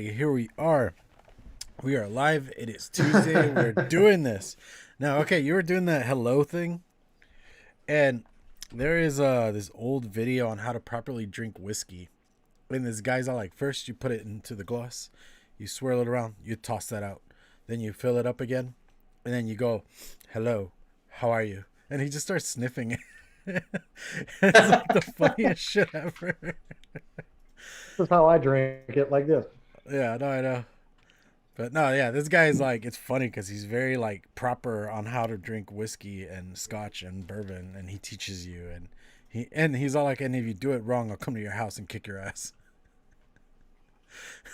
Alrighty, here we are. We are live. It is Tuesday. We're doing this. Now, okay, you were doing that hello thing, and there is this old video on how to properly drink whiskey. And this guy's all like, first you put it into the glass, you swirl it around, you toss that out. Then you fill it up again, and then you go, hello, how are you? And he just starts sniffing it. It's like the funniest shit ever. This is how I drink it, like this. Yeah, no, I know. But no, yeah, this guy is like, it's funny because he's very like proper on how to drink whiskey and scotch and bourbon, and he teaches you, and he's all like, and if you do it wrong, I'll come to your house and kick your ass.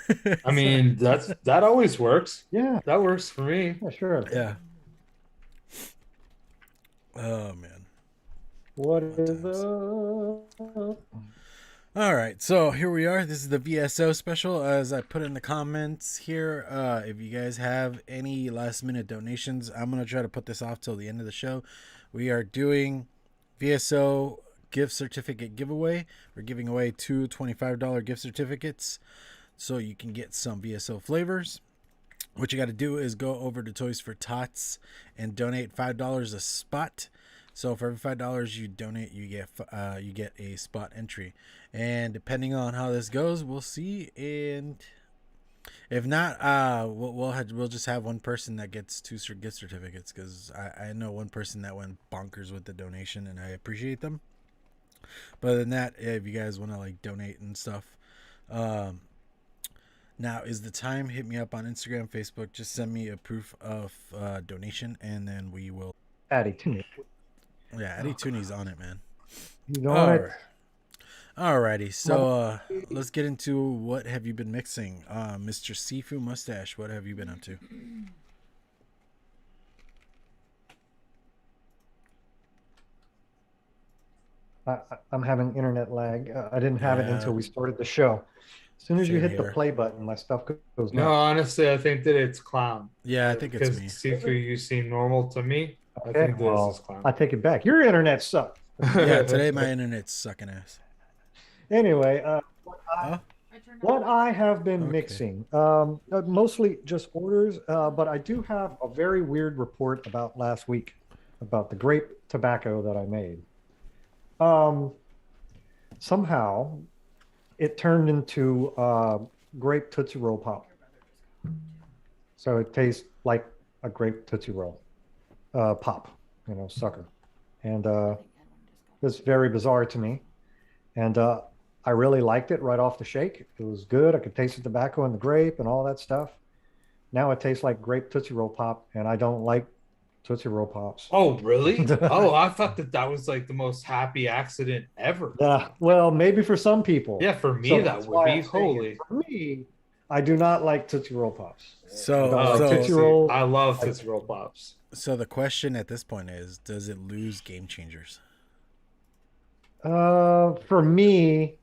I So, mean, that always works. Yeah, That works for me. yeah, sure. yeah. Oh man, What fun is times. up? All right, so here we are. This is the VSO special. As I put in the comments here, if you guys have any last minute donations, I'm gonna try to put this off till the end of the show. We are doing VSO gift certificate giveaway. We're giving away two $25 gift certificates, so you can get some VSO flavors. What you got to do is go over to Toys for Tots and donate $5 a spot. So for every $5 you donate, you get a spot entry, and depending on how this goes, we'll see. And if not, we'll just have one person that gets two gift certificates, because I know one person that went bonkers with the donation, and I appreciate them. But other than that, if you guys want to like donate and stuff, um, now is the time. Hit me up on Instagram, Facebook. Just send me a proof of donation, and then we will. Addy, tune it. Yeah, Eddie Tooney's on it, man. He's on All it. right. Alrighty, so Mother- let's get into what have you been mixing, Mr. Sifumustache. What have you been up to? I'm having internet lag. I didn't have it Yeah, until we started the show. As soon as you same hit the here. play button, my stuff goes No, nuts. honestly, I think that it's clown. Yeah, I think it's Because me. Sifu, you seem normal to me. I Okay, think this is well, clown. I take it back. Your internet sucks. Yeah, today my internet's sucking ass. Anyway, Oh, what I have been okay. mixing, mostly just orders, but I do have a very weird report about last week about the grape tobacco that I made. Um, Somehow it turned into grape Tootsie Roll Pop. So it tastes like a grape Tootsie Roll pop, sucker. And it's very bizarre to me. And I really liked it right off the shake. It was good. I could taste the tobacco and the grape and all that stuff. Now it tastes like grape Tootsie Roll Pop, and I don't like Tootsie Roll Pops. Oh, really? Oh, I thought that that was like the most happy accident ever. Yeah, well, maybe for some people. Yeah, for So me, that that's would why be I'm saying it. holy. For me, I do not like Tootsie Roll Pops. I So don't like Okay, so Tootsie see, Roll. I love Like, Tootsie Roll Pops. so the question at this point is, does it lose game changers? for me,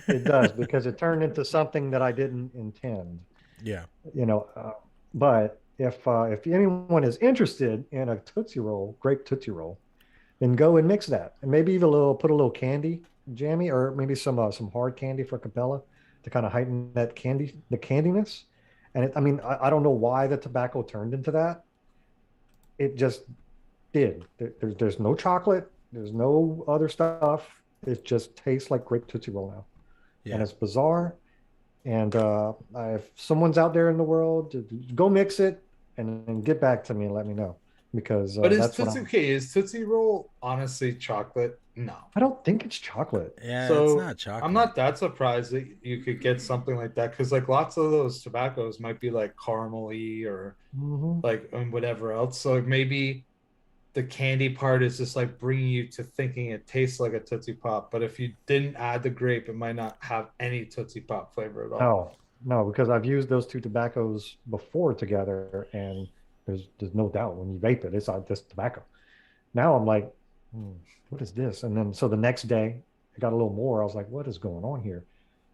it does because it turned into something that I didn't intend. Yeah. You know, but if anyone is interested in a Tootsie Roll, grape Tootsie Roll, then go and mix that, and maybe even put a little candy, jammy, or maybe some hard candy for Capella to kind of heighten that the candiness. And I mean, I don't know why the tobacco turned into that. It just did. There's no chocolate. There's no other stuff. It just tastes like grape Tootsie Roll now, and Yeah. it's bizarre. And if someone's out there in the world, go mix it and get back to me and let me know because But is that's what Tootsie okay? Is Tootsie Roll honestly chocolate? No. I don't think it's chocolate. Yeah, it's So not I'm chocolate. not that surprised that you could get something like that because like lots of those tobaccos might be like caramely or Hmm. like and whatever else. So like, maybe the candy part is just like bringing you to thinking it tastes like a Tootsie Pop. But if you didn't add the grape, it might not have any Tootsie Pop flavor at all. No, no, because I've used those two tobaccos before together, and there's no doubt when you vape it, it's not just tobacco. Now I'm like, hmm, what is this? And then so the next day, I got a little more. I was like, what is going on here?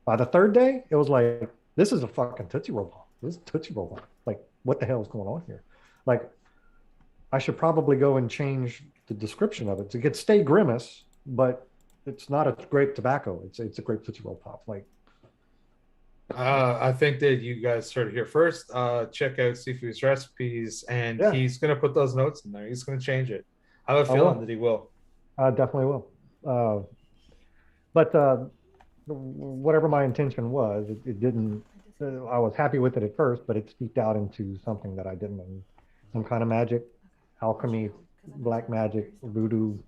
By the third day, it was like, this is a fucking Tootsie Roll Pop. This is Tootsie Roll Pop. Like, what the hell is going on here? Like, I should probably go and change the description of it. It could stay Grimace, but it's not a grape tobacco. It's a grape Tootsie Roll Pop. Like, I think that you guys heard it here first. Check out Sifu's recipes, and Yeah, he's gonna put those notes in there. He's gonna change it. I have a I feeling that will. he will. I definitely will. But whatever my intention was, it didn't. I was happy with it at first, but it seeped out into something that I didn't. And some kind of magic, alchemy, black magic, voodoo,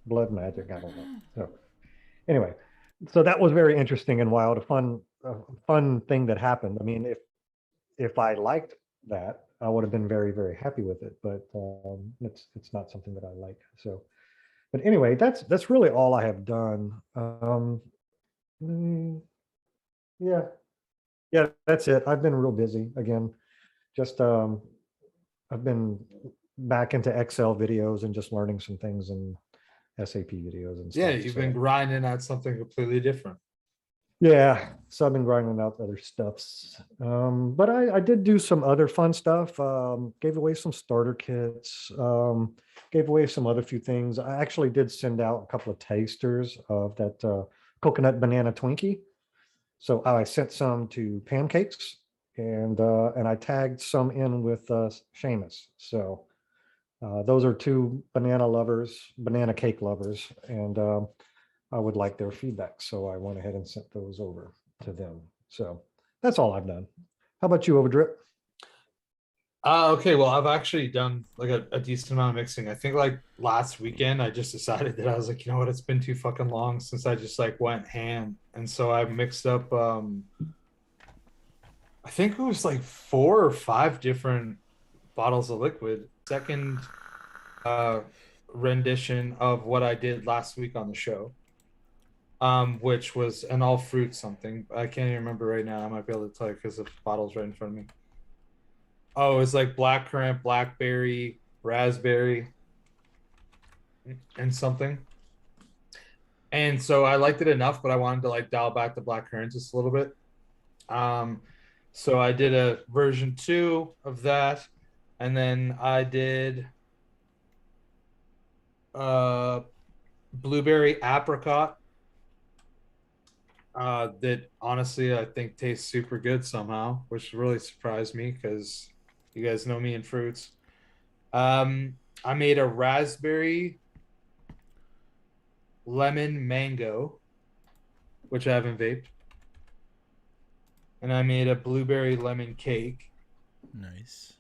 blood magic. I don't know. So anyway, so that was very interesting and wild. A fun thing that happened. I mean, if I liked that, I would have been very, very happy with it. But it's not something that I like. So, but anyway, that's really all I have done. Mm, yeah, yeah, that's it. I've been real busy again. Just I've been back into Excel videos and just learning some things and SAP videos and Yeah, stuff. you've been So grinding at something completely different. yeah, so I've been grinding out other stuffs. But I did do some other fun stuff. Gave away some starter kits. Gave away some other few things. I actually did send out a couple of tasters of that coconut banana Twinkie. So I sent some to Pancakes and I tagged some in with Seamus. So those are two banana lovers, banana cake lovers, and I would like their feedback. So I went ahead and sent those over to them. So that's all I've done. How about you, Overdrip? Okay, well, I've actually done like a decent amount of mixing. I think like last weekend, I just decided that I was like, you know what, it's been too fucking long since I just like went ham. And so I mixed up I think it was like 4 or 5 different bottles of liquid. Second uh rendition of what I did last week on the show. Which was an all fruit something. I can't even remember right now. I might be able to tell you because the bottle's right in front of me. Oh, it's like blackcurrant, blackberry, raspberry, and something. And so I liked it enough, but I wanted to like dial back the blackcurrant just a little bit. Um, so I did a version 2 of that, and then I did uh blueberry apricot. That honestly I think tastes super good somehow, which really surprised me because you guys know me and fruits. I made a raspberry lemon mango, which I haven't vaped, and I made a blueberry lemon cake, Nice.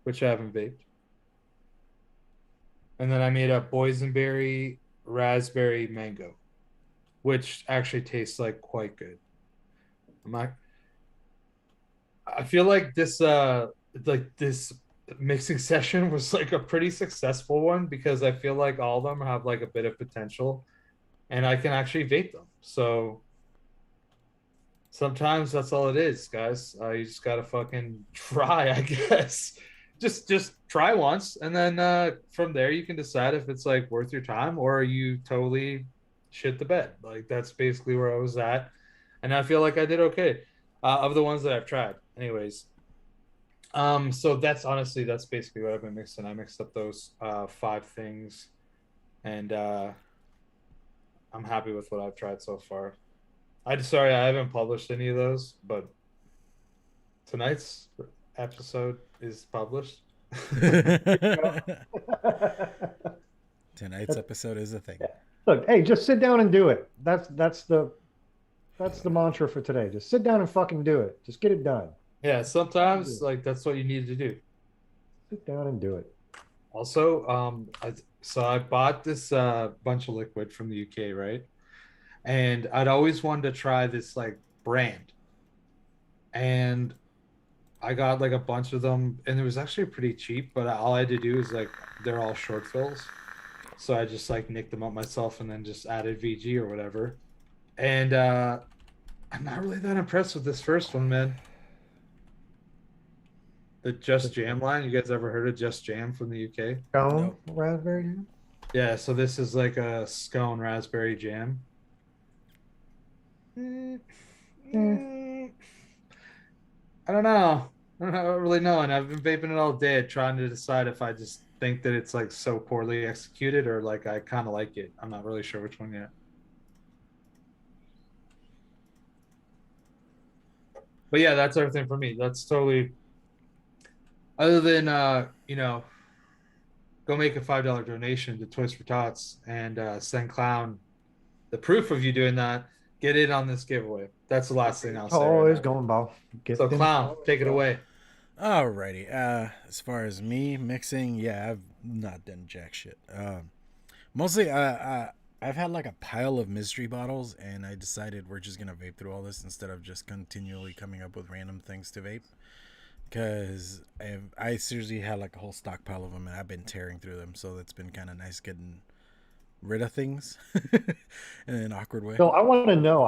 which I haven't vaped, and then I made a boysenberry raspberry mango, which actually tastes like quite good. I'm not. I feel like this mixing session was like a pretty successful one because I feel like all of them have like a bit of potential, and I can actually vape them. So sometimes that's all it is, guys. You just gotta fucking try, I guess. Just try once, and then from there you can decide if it's like worth your time or you totally shit the bed. Like that's basically where I was at, and I feel like I did okay of the ones that I've tried. Anyways, so that's basically what I've been mixing. I mixed up those 5 things, and I'm happy with what I've tried so far. Sorry I haven't published any of those, but tonight's episode is published. Tonight's episode is a thing. Look, hey, just sit down and do it. That's the mantra for today. Just sit down and fucking do it. Just get it done. Yeah, sometimes like that's what you need to do. Sit down and do it. Also, so I bought this bunch of liquid from the UK, right? And I'd always wanted to try this like brand, and I got like a bunch of them, and it was actually pretty cheap. But all I had to do is like they're all short fills, so I just like nicked them up myself and then just added VG or whatever. And I'm not really that impressed with this first one, man. The Just Jam line. You guys ever heard of Just Jam from the UK? Scone Nope. raspberry jam? Yeah, so this is like a scone raspberry jam. Mm, Eh, I don't know. I don't really know. And I've been vaping it all day trying to decide if I just think that it's like so poorly executed or like I kind of like it. I'm not really sure which one yet. But yeah, that's everything for me. That's totally other than go make a $5 donation to Toys for Tots and send Clown the proof of you doing that. Get in on this giveaway. That's the last thing I'll say right Toys now. going ball. So Get them Clown, toys, take it bro. away. Alrighty. As far as me mixing, yeah, I've not done jack shit. Mostly, I've had like a pile of mystery bottles, and I decided we're just gonna vape through all this instead of just continually coming up with random things to vape. Because I seriously had like a whole stockpile of them, and I've been tearing through them, so it's been kind of nice getting rid of things in an awkward way. So I want to know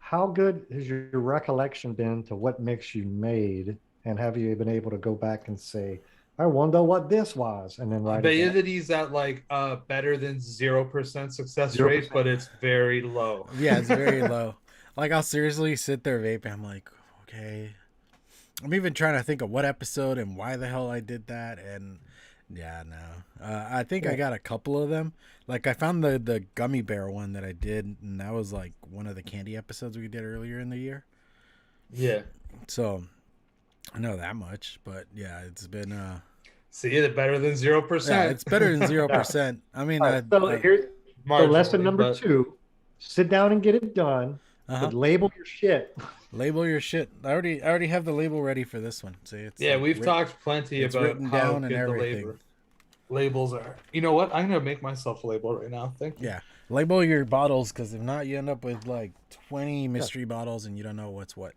how good has your recollection been to what mix you made, and have you been able to go back and say, I wonder what this was, and then I write bet it you down? that he's at like better than 0% success rate, 0%. but it's very low. Yeah, it's very low. Like I'll seriously sit there vaping. I'm like, okay. I'm even trying to think of what episode and why the hell I did that, and yeah, no. I think I got a couple of them. Like I found the gummy bear one that I did, and that was like one of the candy episodes we did earlier in the year. Yeah. So I know that much, but yeah, it's been See it better than yeah, 0%. it's better than zero Yeah. percent. I mean, All right. So here's so lesson Marginally, number but 2: sit down and get it done, uh-huh. but label your shit. Label your shit. I already have the label ready for this one. See, it's yeah, like we've talked plenty it's about written how down and good the everything. labels are. You know what? I'm gonna make myself a label right now. Thank you. Yeah, label your bottles, because if not, you end up with like 20 mystery bottles and you don't know what's what.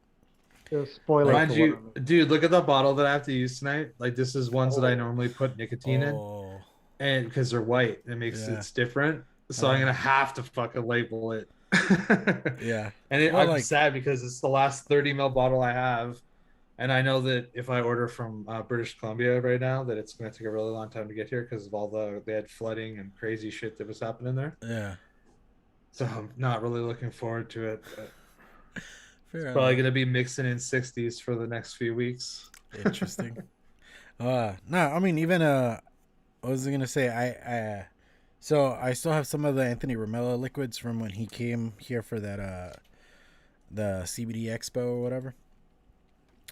Just spoiler. Mind for you, what I'm- dude, look at the bottle that I have to use tonight. Like this is ones that I Oh. normally put nicotine in, Oh, and because they're white, it makes Yeah. it's different. So I'm gonna have to fucking label it. yeah. And Well, I'm like, sad because it's the last 30 ml bottle I have, and I know that if I order from British Columbia right now, that it's going to take a really long time to get here because of all they had flooding and crazy shit that was happening there. yeah. So I'm not really looking forward to it. But Fair probably enough. going to be mixing in 60s for the next few weeks. Interesting. No, I mean even what was I gonna say? So I still have some of the Anthony Romella liquids from when he came here for that the CBD Expo or whatever.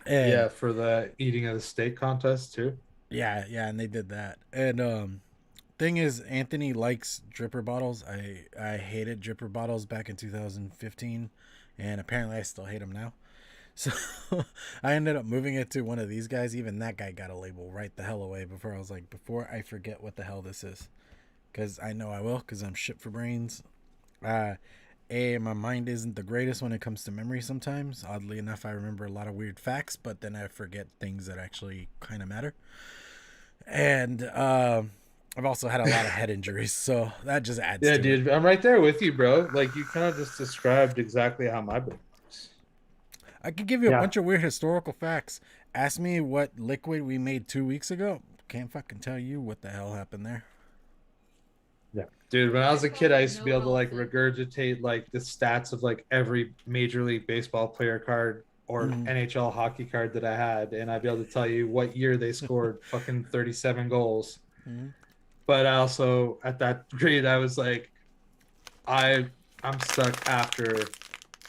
And Yeah, for the eating of the steak contest too. yeah, and they did that. And thing is, Anthony likes dripper bottles. I hated dripper bottles back in 2015, and apparently I still hate them now. So I ended up moving it to one of these guys. Even that guy got a label right the hell away before before I forget what the hell this is, because I know I will, because I'm shit for brains. My mind isn't the greatest when it comes to memory sometimes. Oddly enough, I remember a lot of weird facts, but then I forget things that actually kind of matter. And I've also had a lot of head injuries, so that just adds Yeah, to dude, it. I'm right there with you, bro. Like you kind of just described exactly how my brain works. I could give you a Yeah. bunch of weird historical facts. Ask me what liquid we made 2 weeks ago. Can't fucking tell you what the hell happened there. Dude, when I was a kid, I used to be able to like regurgitate like the stats of like every Major League Baseball player card or NHL hockey card that I had, and I'd be able to tell you what year they scored fucking 37 goals. Mhm. But I also at that grade, I was like, I'm stuck after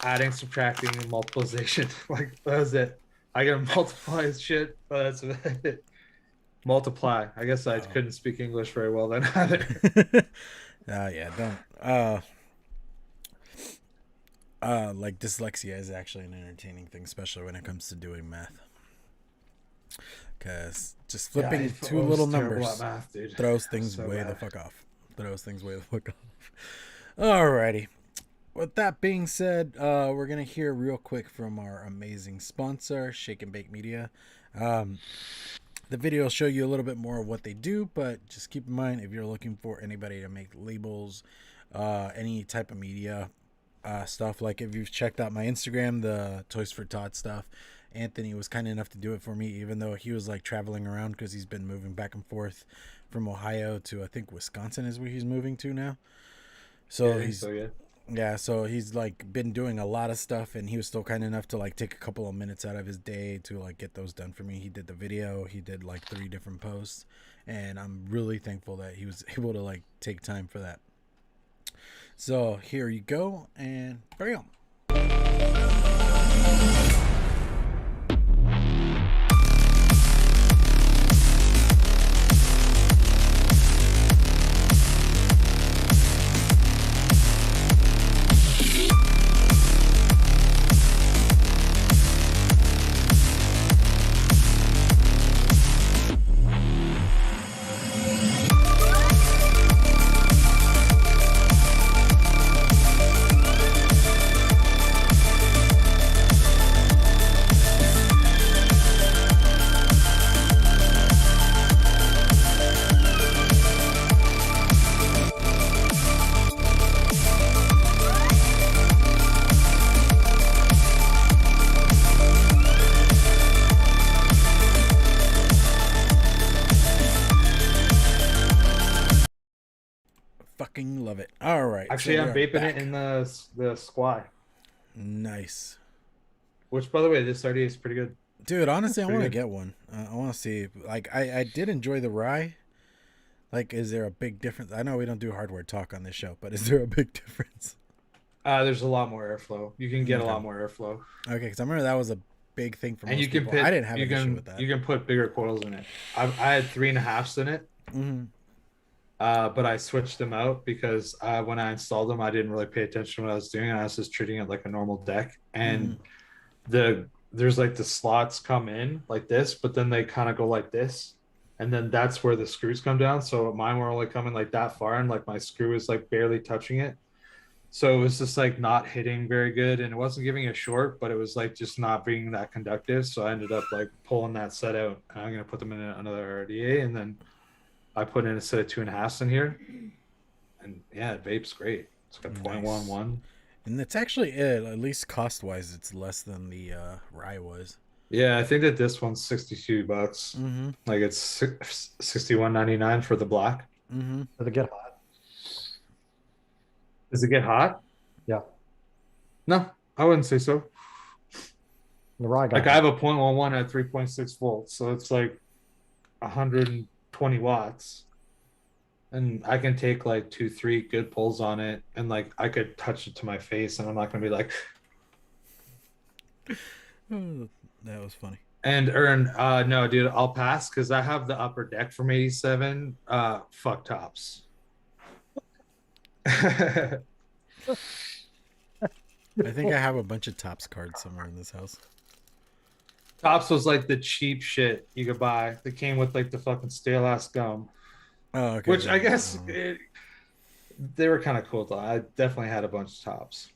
adding, subtracting, and multiplication. Like that was it. I gotta multiply shit, but that's it. Multiply. I guess I couldn't speak English very well then either. Yeah, don't. Like dyslexia is actually an entertaining thing, especially when it comes to doing math. Because just flipping Yeah, two I was little terrible numbers at math, dude. throws things So way the bad. fuck off. Alrighty. With that being said, we're gonna hear real quick from our amazing sponsor, Shake and Bake Media. The video will show you a little bit more of what they do, but just keep in mind, if you're looking for anybody to make labels, any type of media stuff, like if you've checked out my Instagram, the Toys for Tot stuff, Anthony was kind enough to do it for me, even though he was like traveling around because he's been moving back and forth from Ohio to, I think, Wisconsin is where he's moving to now. So so he's like been doing a lot of stuff, and he was still kind enough to like take a couple of minutes out of his day to like get those done for me. He did the video, he did like 3 different posts, and I'm really thankful that he was able to like take time for that. So here you go, and bam. love it. All right. Actually, so I'm we are vaping back. it in the Squy. Nice. Which, by the way, this RDA is pretty good. Dude, honestly, I Pretty want to good. get one. I want to see. Like, I did enjoy the rye. Like, is there a big difference? I know we don't do hardware talk on this show, but is there a big difference? There's a lot more airflow. You can get a Okay. lot more airflow, Okay, because I remember that was a big thing for and you most can people. I put didn't have an issue with that. you can put bigger coils in it. I had 3.5s in it, Mm-hmm. but I switched them out because when I installed them, I didn't really pay attention to what I was doing. I was just treating it like a normal deck, and there's like the slots come in like this, but then they kind of go like this, and then that's where the screws come down. So mine were only coming like that far, and like my screw is like barely touching it. So it was just like not hitting very good, and it wasn't giving a short, but it was like just not being that conductive. So I ended up like pulling that set out, and I'm gonna put them in another RDA, and then I put in a set of 2.5s in here, and yeah, it vapes great. It's got Nice. 0.11. And it's actually, at least cost wise, it's less than the rye was. Yeah, I think that this one's $62. Mm-hmm. Like it's 61.99 for the black. Mm-hmm. Does it get hot? Does it get hot? Yeah. No, I wouldn't say so. The rye got Like I hot. have a 0.11 at 3.6 volts, so it's like 120 watts. And I can take like 2, 3 good pulls on it, and like I could touch it to my face, and I'm not gonna be like, Oh, that was funny. and earn. No, dude, I'll pass because I have the upper deck from 87. Fuck tops. I think I have a bunch of Tops cards somewhere in this house. Tops was like the cheap shit you could buy that came with like the fucking stale ass gum, Oh, okay. which I yeah. guess they were kind of cool though. I definitely had a bunch of tops.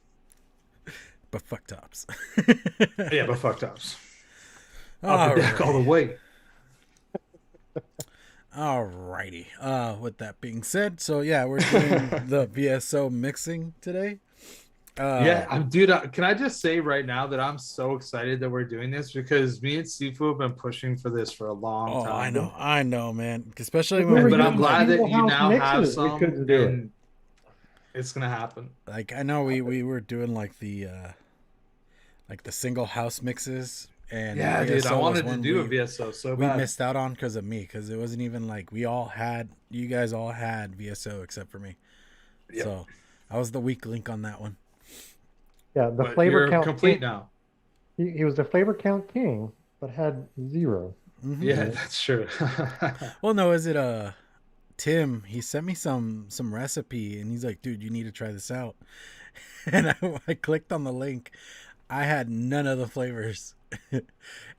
But fuck Tops. Yeah, but fuck tops. All Upper deck all the way. Alrighty. With that being said, so yeah, we're doing the VSO mixing today. Yeah, dude. Can I just say right now that I'm so excited that we're doing this because me and Sifu have been pushing for this for a long time. I know, man. Especially We when were But I'm using glad that single you house now have mixes. We some, couldn't do it. and it's gonna happen. like I know we were doing like the single house mixes, and Yeah, VSO dude. I was wanted to one do a we, VSO so we bad. missed out on because of me, because it wasn't even like you guys all had VSO except for me. Yep. So I was the weak link on that one. Yeah, the But flavor you're count complete king. now. He was the flavor count king, but had 0. Mhm. Yeah, that's true. Well, no, is it Tim? He sent me some recipe, and he's like, "Dude, you need to try this out." And I clicked on the link. I had none of the flavors,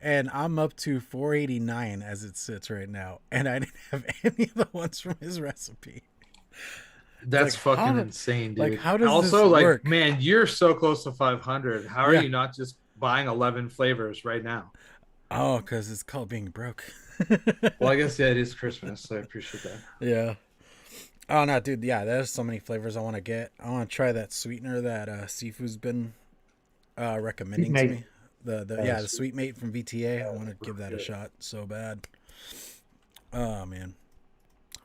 and I'm up to 489 as it sits right now, and I didn't have any of the ones from his recipe. That's Like, fucking how- insane, dude. like, how does also, this like, work? man, you're so close to 500. How are Yeah. you not just buying 11 flavors right now? Oh, because it's called being broke. Well, I guess yeah, it is Christmas, so I appreciate that. Yeah. Oh no, dude. Yeah, there's so many flavors I want to get. I want to try that sweetener that Sifu's been recommending to Sweet me. Mate. The sweet mate from VTA. I want to give that a shot so bad. Oh man,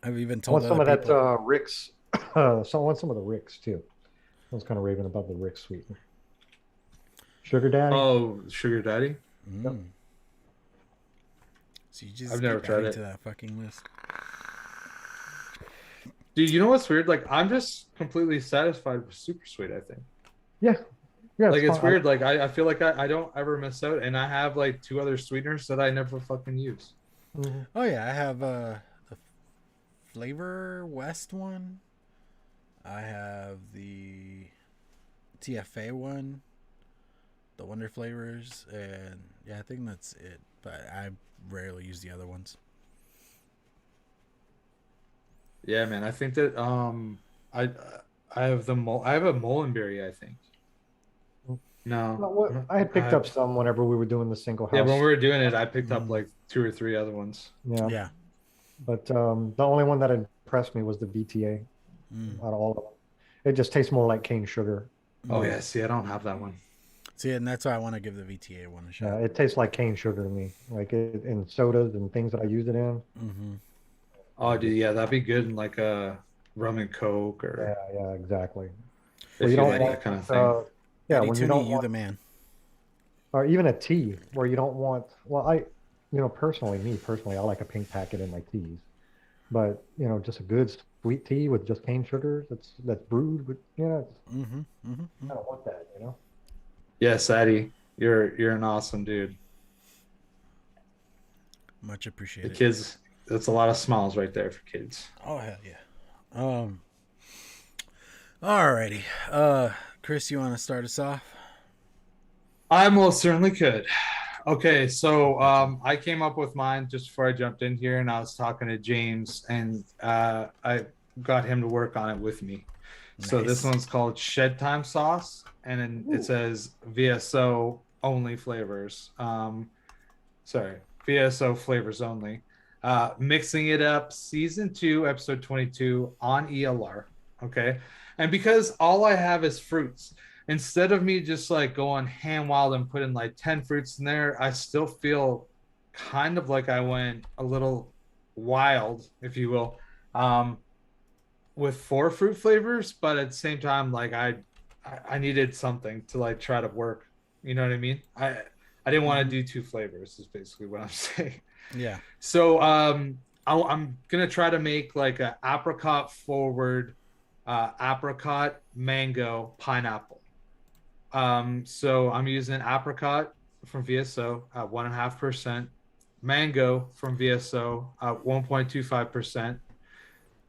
I've even I told want some other of that people. Rick's. So I want some of the Rick's too. I was kind of raving about the Rick's sweetener. Sugar Daddy. Oh, Sugar Daddy? Mm. So you just I've never keep tried adding it. to that fucking list. Dude, you know what's weird? Like, I'm just completely satisfied with Super Sweet, I think. Yeah. Yeah. Like, it's fine. weird. Like, I feel like I don't ever miss out, and I have, like, 2 other sweeteners that I never fucking use. Mhm. Oh yeah, I have the Flavor West one. I have the TFA one, the Wonder Flavors, and yeah, I think that's it. But I rarely use the other ones. Yeah, man. I think that I have I have a Molenberry, I think. No. Well, I had picked up some whenever we were doing the single house. Yeah, when we were doing it, I picked up Mhm. like 2 or 3 other ones. Yeah. Yeah. But the only one that impressed me was the VTA Mm. out of all of them. It just tastes more like cane sugar. Oh yeah, see, I don't have that one. See, and that's why I want to give the VTA one a Yeah, shot. it tastes like cane sugar to me, like in sodas and things that I use it in. Mm-hmm. Oh, dude, yeah, that'd be good in like a rum and coke, or Yeah, exactly. Well, if you you don't like Eddie, that kind of want, thing. yeah, Eddie when you Tooney, don't you want, the man. or even a tea where you don't want, well, me personally, I like a pink packet in my teas, but just a good sweet tea with just cane sugars that's brewed with, Mm-hmm. Mm-hmm. I don't want that. Yes, Eddie, you're an awesome dude. Much The appreciated. kids, that's a lot of smiles right there for kids. Oh hell yeah. Um. Alrighty. Chris, you want to start us off? I most certainly could. Okay, so Gotcha. I came up with mine just before I jumped in here, and I was talking to James, and I got him to work on it with me. So this Nice. one's called Shed Time Sauce, and then it Ooh. says VSO only flavors. Sorry, VSO flavors only. Mixing It Up, Season 2, Episode 22 on ELR. Okay. And because all I have is fruits, instead of me just like going ham wild and putting like 10 fruits in there, I still feel kind of like I went a little wild, if you will, um, with 4 fruit flavors. But at the same time, like I needed something to like try to work. You know what I mean? I didn't want Mm-hmm. to do 2 flavors. Is basically what I'm saying. Yeah. So I'm gonna try to make like a apricot forward, apricot, mango, pineapple. So I'm using apricot from VSO at 1.5%, mango from VSO at 1.25%,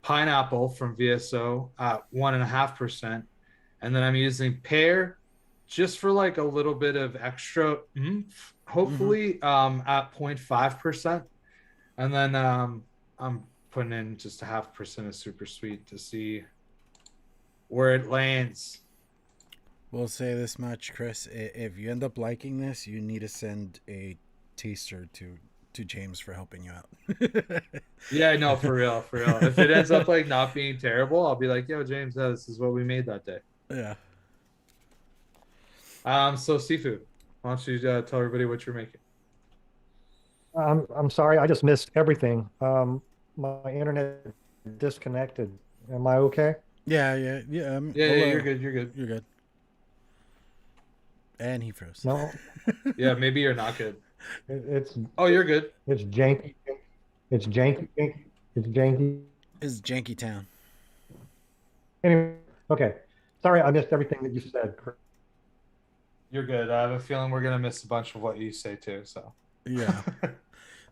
pineapple from VSO at 1.5%, and then I'm using pear just for like a little bit of extra oomph, Mm-hmm. hopefully at 0.5%. And then I'm putting in just a 0.5% of super sweet to see where it lands. We'll say this much, Chris. If you end up liking this, you need to send a taster to James for helping you out. Yeah, no, for real, for real. If it ends up like not being terrible, I'll be like, yo, James, this is what we made that day. Yeah. So seafood. Why don't you tell everybody what you're making? I'm sorry, I just missed everything. My internet disconnected. Am I okay? Yeah. Yeah. Yeah. Yeah, Well, yeah, you're good, you're good. you're good. And he froze. No, Yeah, maybe you're not good. it's Oh, you're good. it's janky. It's janky. It's janky. It's Janky Town. Anyway, okay. Sorry, I missed everything that you said. You're good. I have a feeling we're gonna miss a bunch of what you say too. So Yeah.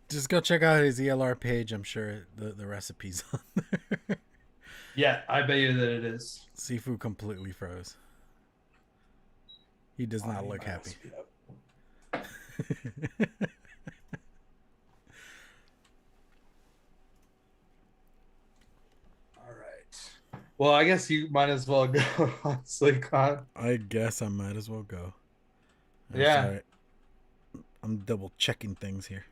Just go check out his ELR page. I'm sure the recipe's on there. yeah, I bet you that it is. Sifu completely froze. He does Oh, I not need look my happy. speed up. All right. Well, I guess you might as well go on Slaycon. I guess I might as well go. I'm Yeah. sorry. I'm double checking things here.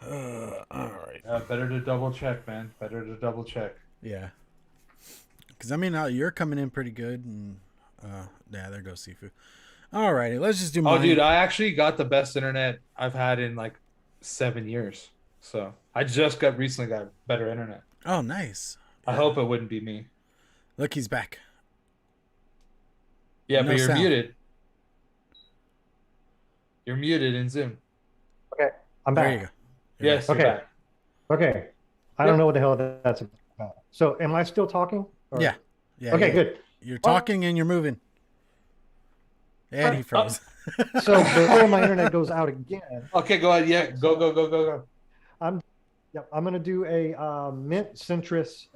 All right. Better to double check, man. Better to double check. Yeah. Because, I mean, you're coming in pretty good. And yeah, there goes Sifu. All righty. Let's just do Oh, mine. dude, I actually got the best internet I've had in like 7 years. So I just recently got better internet. Oh, nice. I Yeah. hope it wouldn't be me. Look, he's back. Yeah, No but you're sound. muted. You're muted in Zoom. Okay, I'm There you go. back. You're Yes, back. you're Okay, back. okay. I don't Yep. know what the hell that's about. So, am I still talking? Yeah. Or Yeah. okay, Yeah. good. You're Well, talking and you're moving. And he froze. so before my internet goes out again, Okay, go ahead. Yeah, right, go, so go, go, go, go. I'm yep, I'm gonna do a mint citrus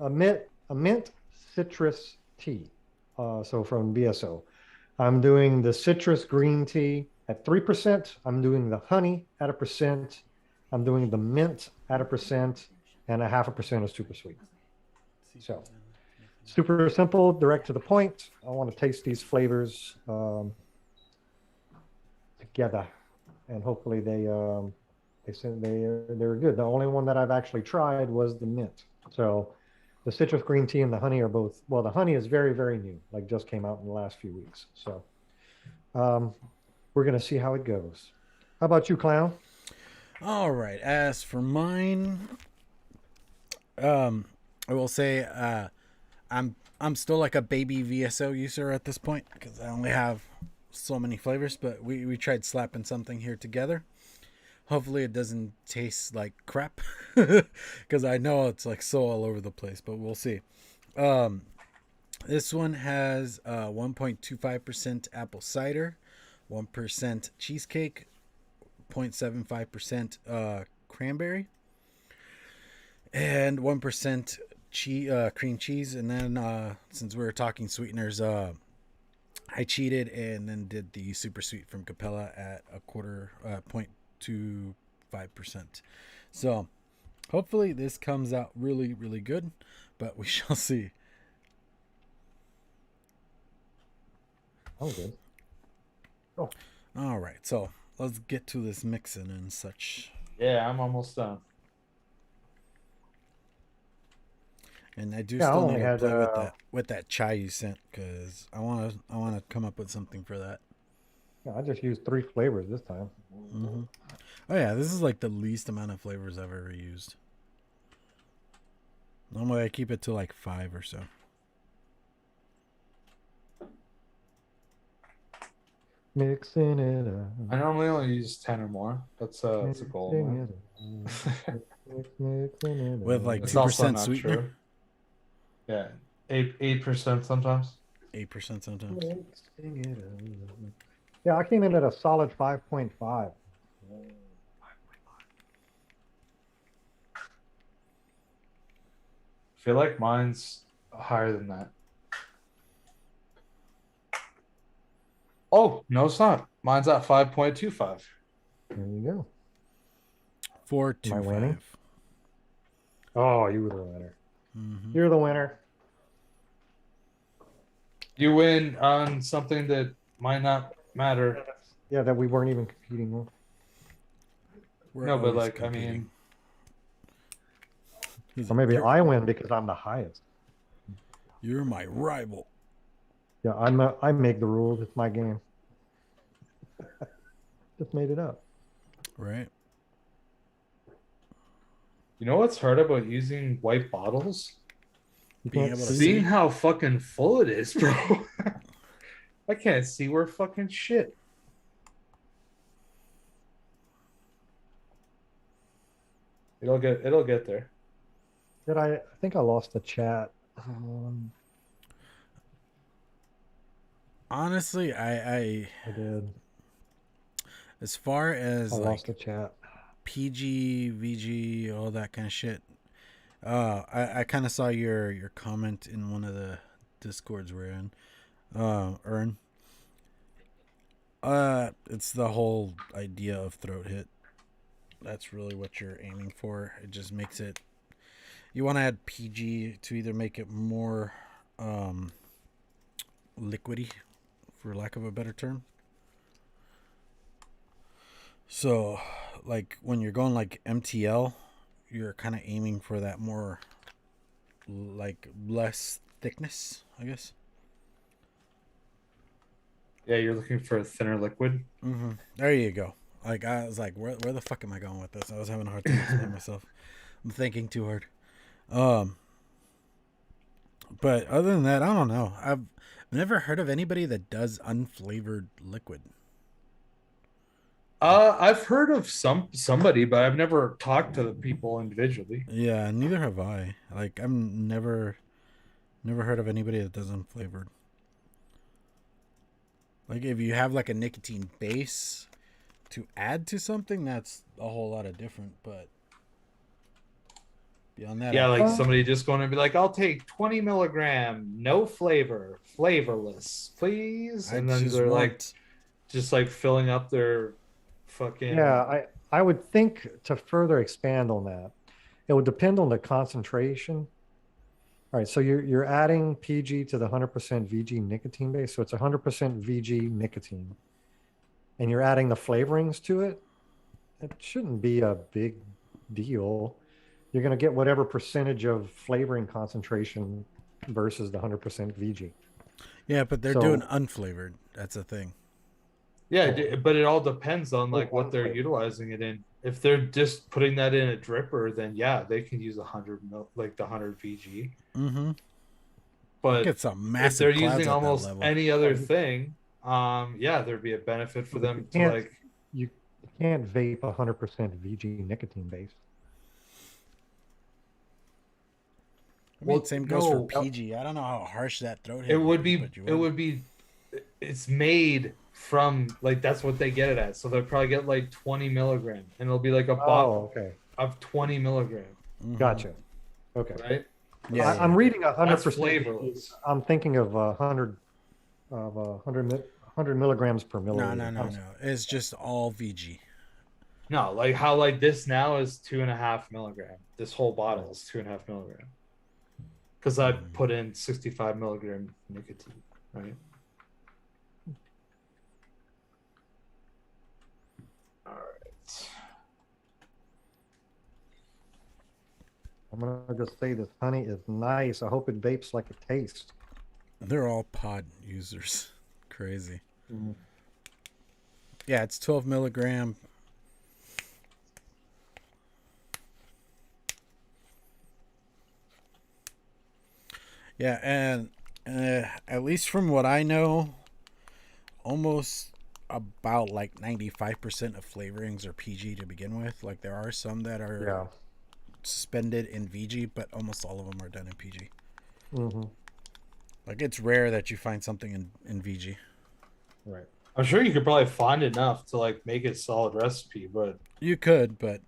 tea. So from VSO, I'm doing the citrus green tea at 3%. I'm doing the honey at 1%. I'm doing the mint at 1%, and 0.5% of super sweet. So super simple, direct to the point. I want to taste these flavors together, and hopefully they said they're good. The only one that I've actually tried was the mint. So the citrus green tea and the honey are both, well, the honey is very, very new, like just came out in the last few weeks. So we're going to see how it goes. How about you, Clown? All right. As for mine, I will say I'm still like a baby VSO user at this point because I only have so many flavors. But we tried slapping something here together. Hopefully it doesn't taste like crap because I know it's like so all over the place. But we'll see. This one has 1.25% apple cider, 1% cheesecake, 0.75% cranberry, and 1% cream cheese. And then since we were talking sweeteners, I cheated and then did the super sweet from Capella at a quarter 0.25%. So hopefully this comes out really, really good, but we shall see. Oh, good. Oh, All right, so let's get to this mixing and such. Yeah, I'm almost done. And I do yeah, I still only need to had play with that chai you sent because I wanna come up with something for that. yeah, I just used 3 flavors this time. Mm-hmm. Oh yeah, this is like the least amount of flavors I've ever used. Normally I keep it to like 5 or so. Mixing it up. I normally only use 10 or more. That's a goal. Mixing Man. it up. Mixing it With up. like It's 2% also not sweetener, true. Yeah, 8% sometimes. 8% sometimes. Mixing it up. Yeah, I came in at a solid 5.5. I feel like mine's higher than that. Oh, no, it's not. Mine's at 5.25. There you go. 4 Am I 2 winning? 5. Oh, you were the winner. Mm-hmm. You're the winner. You win on something that might not matter. Yeah, that we weren't even competing with. We're No, but always like, I competing. mean, He's Or like, maybe I win because I'm the highest. you're my rival. Yeah, I make the rules. It's my game. Just made it up. Right? you know what's hard about using white bottles? You Being can't able to see. Seeing see. how fucking full it is, bro. I can't see where fucking shit. It'll get there. Did I think I lost the chat. Honestly, I I did. as far I as lost the like chat. PG, VG, all that kind of shit. I kind of saw your comment in one of the discords we're in. Earn. It's the whole idea of throat hit. That's really what you're aiming for. It just makes it. You want to add PG to either make it more liquidy, for lack of a better term. So, like when you're going like MTL, you're kind of aiming for that more, like less thickness, I guess. Yeah, you're looking for a thinner liquid. Mm-hmm. There you go. Like I was like, where the fuck am I going with this? I was having a hard time explaining myself. I'm thinking too hard. But other than that, I don't know. I've never heard of anybody that does unflavored liquid. I've heard of somebody, but I've never talked to the people individually. Yeah, neither have I. Like I'm never heard of anybody that does unflavored. Like if you have like a nicotine base to add to something, that's a whole lot of different. But beyond that, Yeah, I, like somebody just going to be like, I'll take 20 milligram, no flavor, flavorless, please. I And then just they're like, want. just like filling up their fucking. Yeah, I would think to further expand on that, it would depend on the concentration. All right, so you're adding PG to the 100% VG nicotine base, so it's 100% VG nicotine, and you're adding the flavorings to it. It shouldn't be a big deal. You're going to get whatever percentage of flavoring concentration versus the 100% VG. Yeah, but they're So doing unflavored. That's the thing. Yeah, but it all depends on like what one they're flavor. utilizing it in. If they're just putting that in a dripper, then yeah, they can use 100 VG. Mm-hmm. But Get some if they're massive clouds using at that almost level. any Oh, other thing, yeah, there'd be a benefit for but you them to can't like. you can't vape 100% VG nicotine base. I mean, Well, same goes for no, PG. I don't know how harsh that throat it hit would would be, be but you it would. would be it's made from like that's what they get it at. So they'll probably get like 20 milligram, and it'll be like a bot Oh, okay. of 20 milligram, Mm-hmm. Gotcha. Okay. right? Yeah, I'm yeah. reading That's 100%. flavorless. I'm thinking of 100 milligrams per No, no, milliliter. no, no. It's just all VG. No, like how like this now is 2.5 milligram. This whole bottle is 2.5 milligram because I Mm. put in 65 milligram nicotine, right? All right. I'm gonna just say this honey is nice. I hope it vapes like it tastes. They're all pod users. Crazy. Mm. Yeah, it's 12 milligram. Yeah, and at least from what I know, almost about like 95% of flavorings are PG to begin with. Like there are some that are Yeah. suspended in VG, but almost all of them are done in PG. Hmm. Like it's rare that you find something in VG. Right. I'm sure you could probably find enough to like make it solid recipe, but You could, but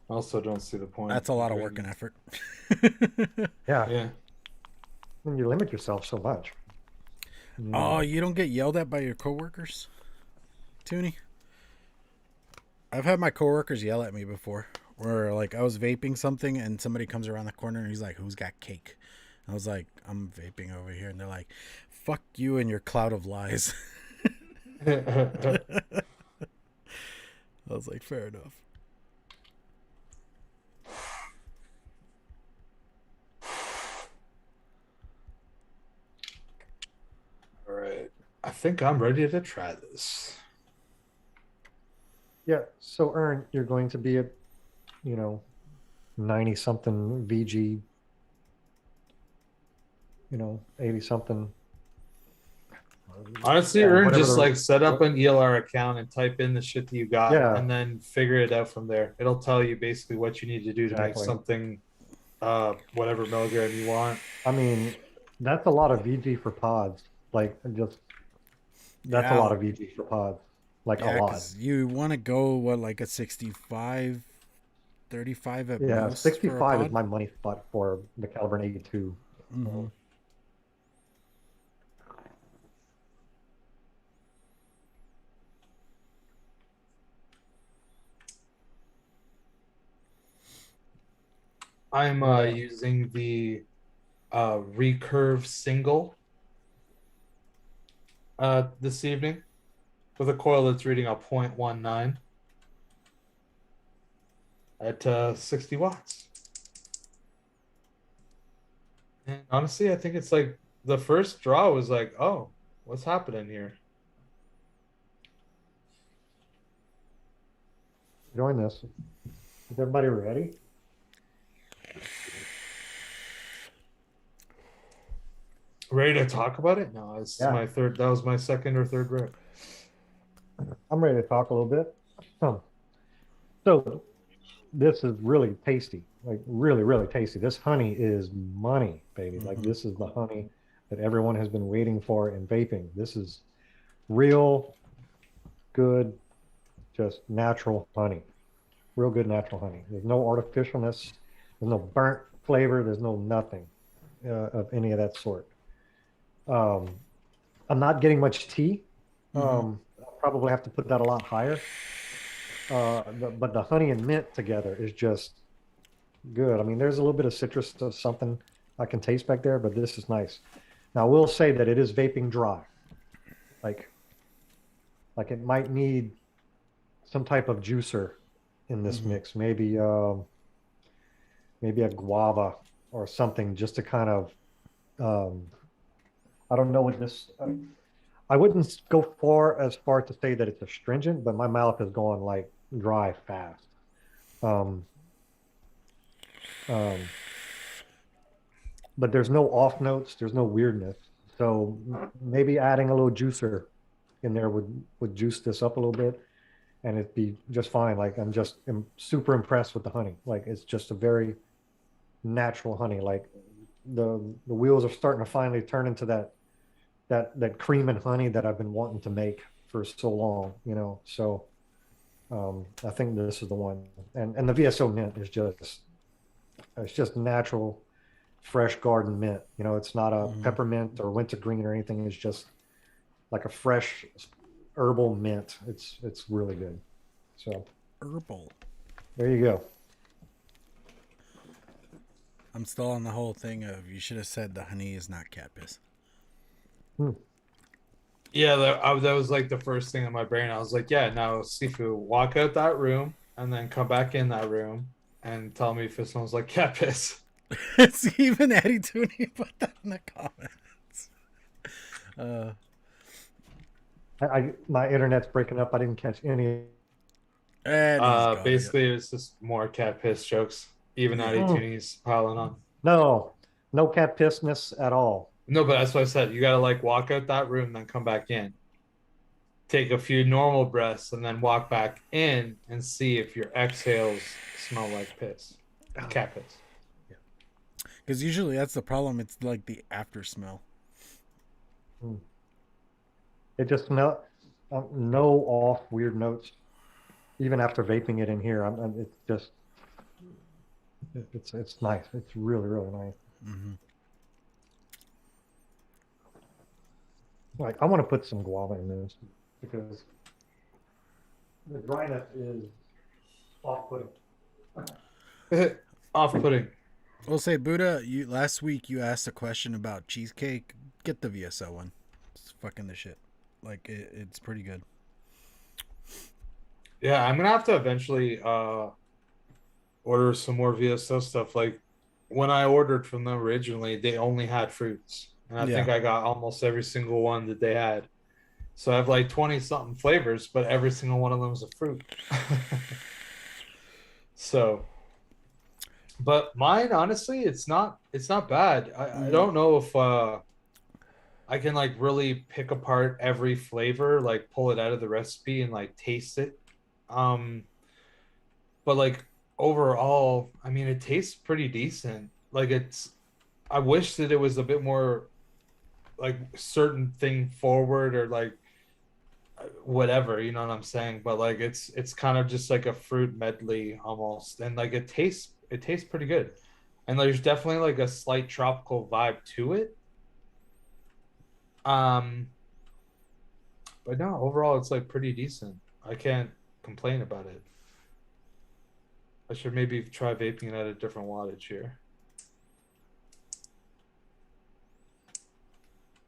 I also don't see the point that's a lot of doing work and effort. Yeah. Yeah. And you limit yourself so much. Oh, you don't get yelled at by your coworkers, Toonie? I've had my coworkers yell at me before. Where like I was vaping something and somebody comes around the corner and he's like, "Who's got cake?" I was like, "I'm vaping over here," and they're like, "Fuck you and your cloud of lies." I was like, "Fair enough." All right. I think I'm ready to try this. Yeah. So, Ern, you're going to be at, 90 something VG, 80 something. Honestly, Yeah, Ern, whatever just the. like set up an ELR account and type in the shit that you got Yeah, and then figure it out from there. It'll tell you basically what you need to do to make exactly. something whatever milligram you want. I mean, that's a lot of VG for pods. Like, just that's a Yeah, lot of VG for pods. Like, a yeah, lot. because you want to go what like a 65, 35 at Yeah, most for a 65 is pod. my money spot for the Caliburn 82. Mm-hmm. I'm Yeah. using the recurve single this evening with a coil that's reading a 0.19 at 60 watts. And honestly, I think it's like the first draw was like, oh, what's happening here? Join this. Is everybody ready? Ready to talk about it? No, this is Yeah, my third. That was my second or third rip. I'm ready to talk a little bit. So this is really tasty, like really, really tasty. This honey is money, baby. Like Mm-hmm. this is the honey that everyone has been waiting for in vaping. This is real good, just natural honey. Real good natural honey. There's no artificialness. There's no burnt flavor. There's no nothing of any of that sort. Um, I'm not getting much tea. Mm-hmm. I'll probably have to put that a lot higher. But the honey and mint together is just good. I mean, there's a little bit of citrus of something I can taste back there, but this is nice. Now, I will say that it is vaping dry. Like, like it might need some type of juicer in this Mm-hmm. mix. Maybe a guava or something just to kind of I don't know what this I wouldn't go as far to say that it's astringent, but my mouth is going like dry fast. Um, um, but there's no off notes, there's no weirdness. So maybe adding a little juicer in there would juice this up a little bit, and it'd be just fine. Like I'm super impressed with the honey. Like it's just a very natural honey. Like the wheels are starting to finally turn into that cream and honey that I've been wanting to make for so long, you know. So I think this is the one. And the VSO mint is just it's just natural, fresh garden mint. You know, it's not a peppermint or wintergreen or anything. It's just like a fresh herbal mint. It's really good. So Herbal. there you go. I'm still on the whole thing of you should have said the honey is not cat piss. Yeah, that was like the first thing in my brain. I was like, yeah, now Sifu, walk out that room and then come back in that room and tell me if it smells like cat piss. It's even Eddie Tooney put that in the comments. My internet's breaking up. I didn't catch any. Basically, it's just more cat piss jokes. Even Addy Tooney's piling on. No cat pissness at all. No, but that's what I said. You gotta like walk out that room, then come back in. Take a few normal breaths, and then walk back in and see if your exhales smell like piss, cat piss. Because usually that's the problem. It's like the after smell. It just smell no off weird notes. Even after vaping it in here, it's just it's nice. It's really really nice. Mm-hmm. Like I want to put some guava in this because the dryness is off-putting. Off-putting. We'll say, Buddha, last week you asked a question about cheesecake. Get the VSO one. It's fucking the shit. Like it's pretty good. Yeah, I'm gonna have to eventually order some more VSO stuff. Like when I ordered from them originally, they only had fruits. And I think I got almost every single one that they had. So I have like 20 something flavors, but every single one of them is a fruit. So, but mine, honestly, it's not bad. I don't know if I can like really pick apart every flavor, like pull it out of the recipe and like taste it. But like overall, I mean, it tastes pretty decent. Like I wish that it was a bit more like certain thing forward or like whatever, you know what I'm saying? But like it's kind of just like a fruit medley almost, and like it tastes pretty good, and there's definitely like a slight tropical vibe to it. But no, overall it's like pretty decent. I can't complain about it. I should maybe try vaping it at a different wattage here.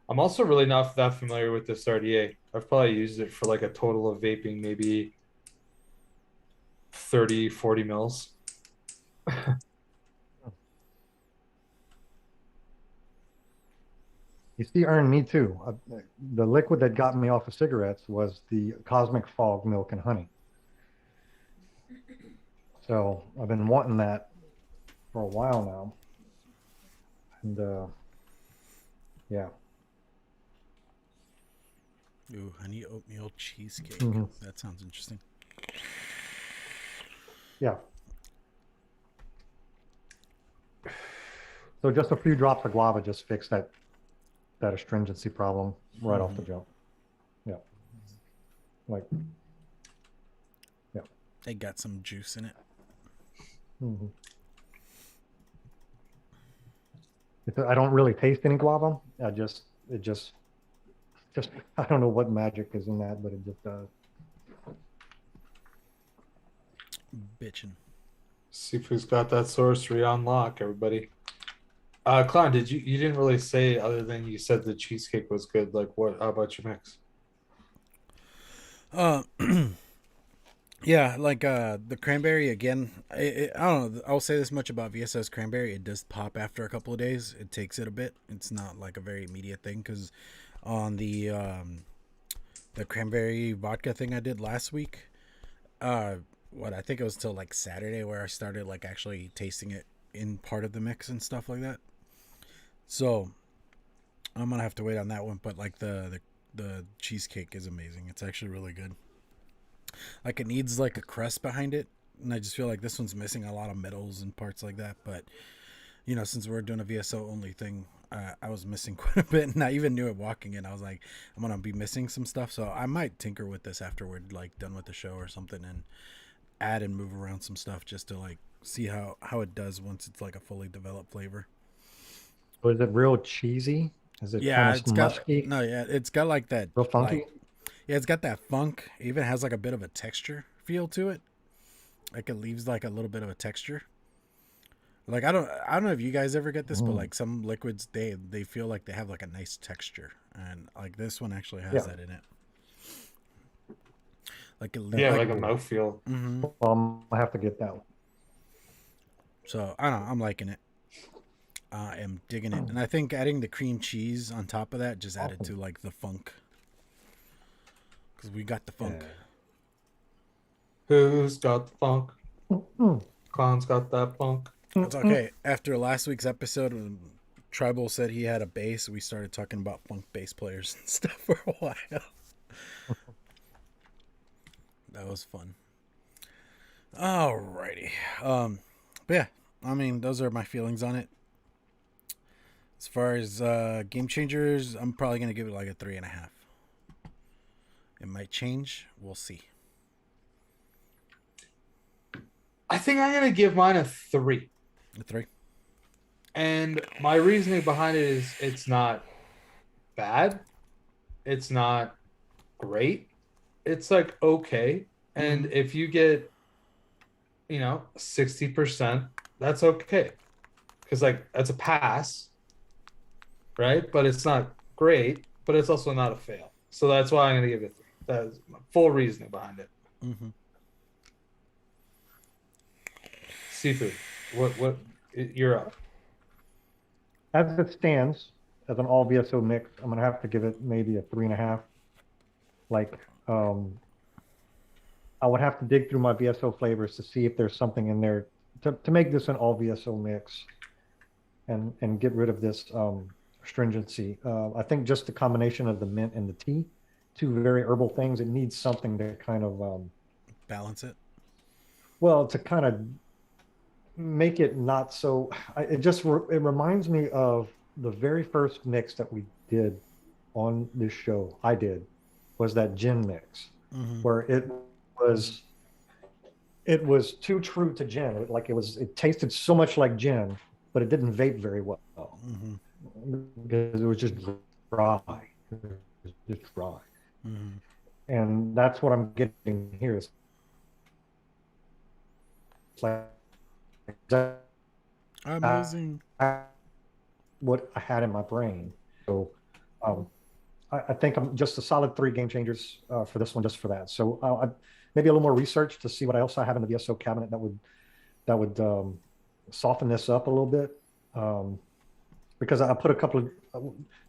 I'm also really not that familiar with this RDA. I've probably used it for like a total of vaping, maybe 30, 40 mils. You see, Ern, me too. The liquid that got me off of cigarettes was the Cosmic Fog milk and honey. So I've been wanting that for a while now. And yeah. Ooh, honey oatmeal cheesecake. That sounds interesting. Yeah. So just a few drops of guava just fixed that astringency problem right off the jump. Yeah. Like, yeah. They got some juice in it. I don't really taste any guava. It just I don't know what magic is in that, but it just does. Bitchin'. Sifu's got that sorcery on lock, everybody. Clown, you didn't really say other than you said the cheesecake was good. Like what? How about your mix? Yeah, like the cranberry again. I don't know. I'll say this much about VSO's cranberry: it does pop after a couple of days. It takes it a bit. It's not like a very immediate thing because on the cranberry vodka thing I did last week. What I think it was till like Saturday where I started like actually tasting it in part of the mix and stuff like that. So I'm gonna have to wait on that one. But like the cheesecake is amazing. It's actually really good. Like it needs like a crust behind it, and I just feel like this one's missing a lot of middles and parts like that. But you know, since we're doing a VSO only thing, I was missing quite a bit, and I even knew it walking in. I was like, I'm gonna be missing some stuff, so I might tinker with this after we're like done with the show or something, and add and move around some stuff just to like see how it does once it's like a fully developed flavor. Was it real cheesy? Is it kind Yeah, of it's got musky, no, yeah, it's got like that, real funky? like yeah, it's got that funk. It even has like a bit of a texture feel to it. Like it leaves like a little bit of a texture. Like I don't know if you guys ever get this, but Mm. like some liquids they feel like they have like a nice texture, and like this one actually has Yeah. that in it. Like it Yeah, like like a mouthfeel. mm-hmm. I have to get that So I don't know, I'm liking it. I am digging it, and I think adding the cream cheese on top of that just added to one. like the funk, because we got the funk. Yeah. Who's got the funk? Mm, Clown's got that funk. It's okay. After last week's episode, when Tribal said he had a bass, we started talking about funk bass players and stuff for a while. That was fun. Alrighty. But yeah, I mean, those are my feelings on it. As far as game changers, I'm probably gonna give it like a 3.5. It might change. We'll see. I think I'm gonna give mine a 3. A 3. And my reasoning behind it is it's not bad. It's not great. It's like okay. And if you get, 60%, that's okay. Because like that's a pass, right? But it's not great, but it's also not a fail. So that's why I'm gonna give it 3. That's my full reasoning behind it. Mm-hmm. Seafood. What you're up. As it stands, as an all VSO mix, I'm gonna have to give it maybe a 3.5. Like, I would have to dig through my VSO flavors to see if there's something in there to make this an all VSO mix and get rid of this stringency. I think just the combination of the mint and the tea, two very herbal things, it needs something to kind of Balance it. well, to kind of make it not so. It reminds me of the very first mix that we did on this show. I did was that gin mix, where was it was too true to gin. It tasted so much like gin, but it didn't vape very well because it was just dry. It was just dry. And that's what I'm getting here. It's like Amazing. what I had in my brain. So I think I'm just a solid 3 game changers for this one, just for that. So maybe a little more research to see what else I have in the VSO cabinet that would soften this up a little bit. Because I put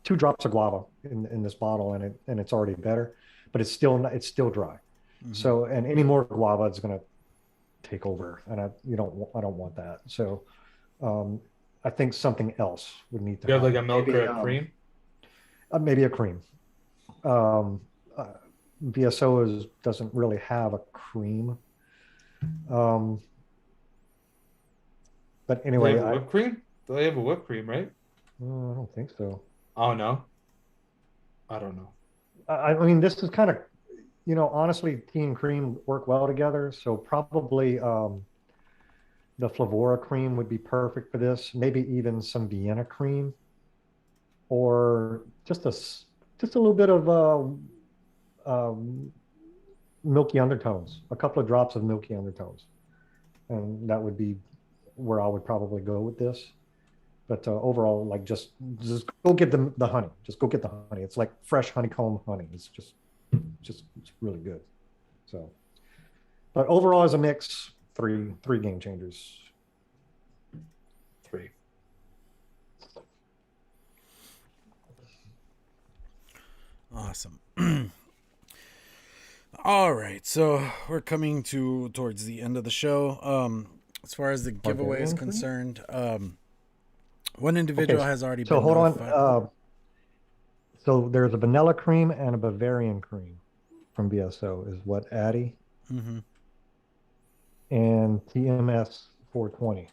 2 drops of guava in this bottle, and it's already better, but it's still dry. So, and any more guava is going to take over, and I don't want that. So, I think something else would need to. You have like a milk maybe, or a cream? Maybe a cream. VSO doesn't really have a cream. But anyway, They have a whipped cream? They have a whipped cream, right? I don't think so. Oh no, I don't know. I mean, this is kind of, honestly, tea and cream work well together. So probably the Flavora cream would be perfect for this. Maybe even some Vienna cream, or just a little bit of milky undertones, a couple of drops of milky undertones, and that would be where I would probably go with this. But overall, like just go get the honey. Just go get the honey. It's like fresh honeycomb honey. It's it's really good. So, but overall, as a mix, three game changers. 3. Awesome. All right, so we're coming towards the end of the show. As far as the giveaway is Barbarian cream? concerned, one Okay, individual has already so been hold on. notified. So there's a vanilla cream and a Bavarian cream from VSO is what Addy Mm-hmm. and TMS 420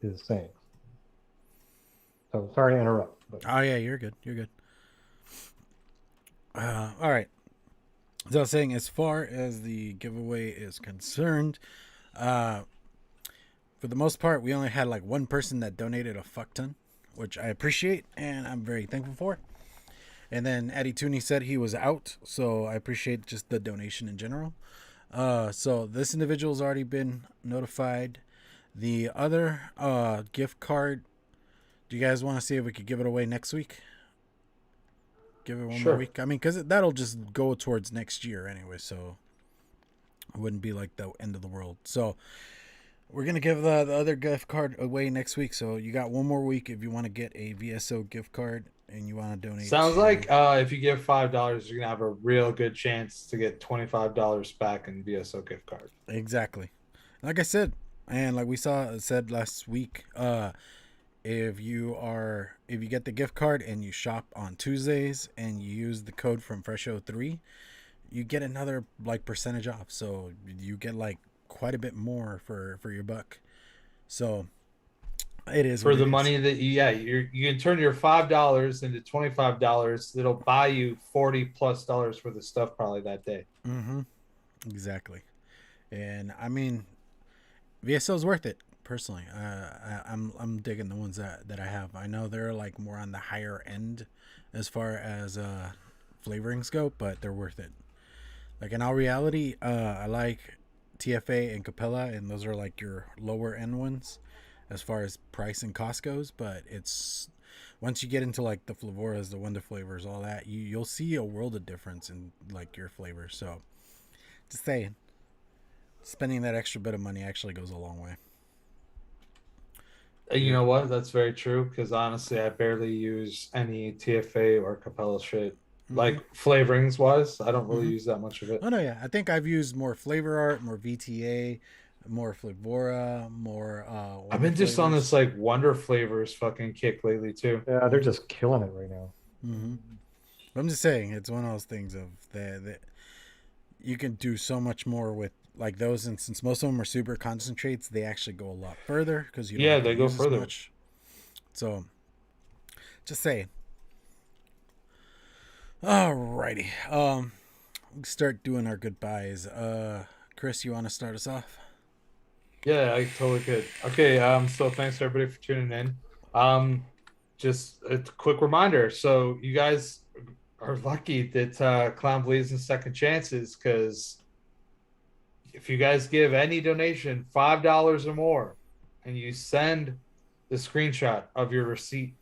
is saying. So sorry to interrupt, but Oh yeah, you're good. You're good. All right. As I was saying, as far as the giveaway is concerned, uh, for the most part, we only had like one person that donated a fuck ton, which I appreciate and I'm very thankful for. And then Addy Tooney said he was out, so I appreciate just the donation in general. So this individual's already been notified. The other gift card, do you guys want to see if we could give it away next week? Give it one more Sure. week? I mean, because that'll just go towards next year anyway, so it wouldn't be like the end of the world. So we're going to give the other gift card away next week. So you got one more week if you want to get a VSO gift card and you want to donate. Sounds to... like if you give $5, you're gonna have a real good chance to get $25 back in VSO gift card. Exactly. Like I said, and like we said last week, if you get the gift card and you shop on Tuesdays and you use the code from Fresho3, you get another like percentage off. So you get like quite a bit more for your buck. So it is For what the it is. money that you can turn your $5 into $25. It'll buy you $40+ worth of stuff probably that day. Mm-hmm. Exactly. And I mean, VSO is worth it personally. I'm digging the ones that I have. I know they're like more on the higher end as far as flavorings go, but they're worth it. Like in all reality, I like TFA and Capella, and those are like your lower end ones as far as price and cost goes. But it's once you get into like the Flavoras, the Wonder flavors, all that, you'll see a world of difference in like your flavors. So just saying, spending that extra bit of money actually goes a long way. You know what? That's very true because honestly, I barely use any TFA or Capella shit. Mm-hmm. Like flavorings wise, I don't really Mm-hmm. use that much of it. Oh no, yeah. I think I've used more flavor art, more VTA, more Flavora, more I've Wonder been just on this flavors. like Wonder Flavors fucking kick lately too. yeah, they're just killing it right now. Mm-hmm. I'm just saying, it's one of those things of that you can do so much more with like those, and since most of them are super concentrates, they actually go a lot further because you don't Yeah, have to they go use as further. much. So, just saying. Alrighty. We start doing our goodbyes. Chris, you want to start us off? Yeah, I totally could. Okay, so thanks everybody for tuning in. Just a quick reminder. So you guys are lucky that Clown believes in second chances because if you guys give any donation $5 or more and you send the screenshot of your receipt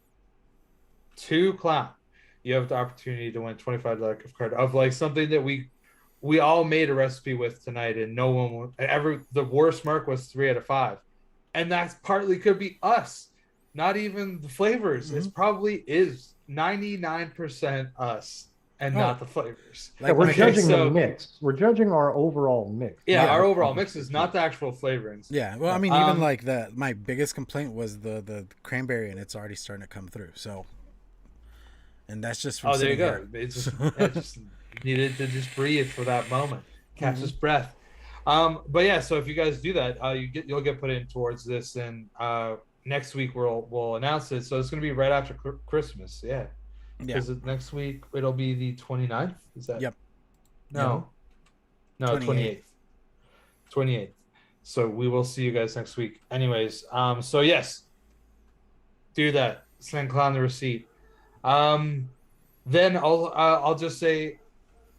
to Clown, you have the opportunity to win $25 gift card of like something that we all made a recipe with tonight, and no one ever. The worst mark was 3 out of 5, and that's partly could be us, not even the flavors. Mm-hmm. It's probably is 99% us and Oh, not the flavors. Yeah, like we're my judging so the mix. We're judging our overall mix. yeah, Yeah. our not overall the mix is not the actual flavorings. Yeah, well, I Yeah. mean, even like my biggest complaint was the cranberry, and it's already starting to come through. So, and that's just from Oh, there you sitting go. here. It's just, yeah, just needed to just breathe for that moment, catch Mhm. his breath. But yeah, so if you guys do that, you'll get put in towards this, and next week we'll announce it. So it's gonna be right after Christmas, yeah. Yeah. Because next week it'll be the 29th. Is that? Yep. No, no, 28th. 28th. So we will see you guys next week. Anyways, so yes, do that. Send Clown the receipt. Then I'll just say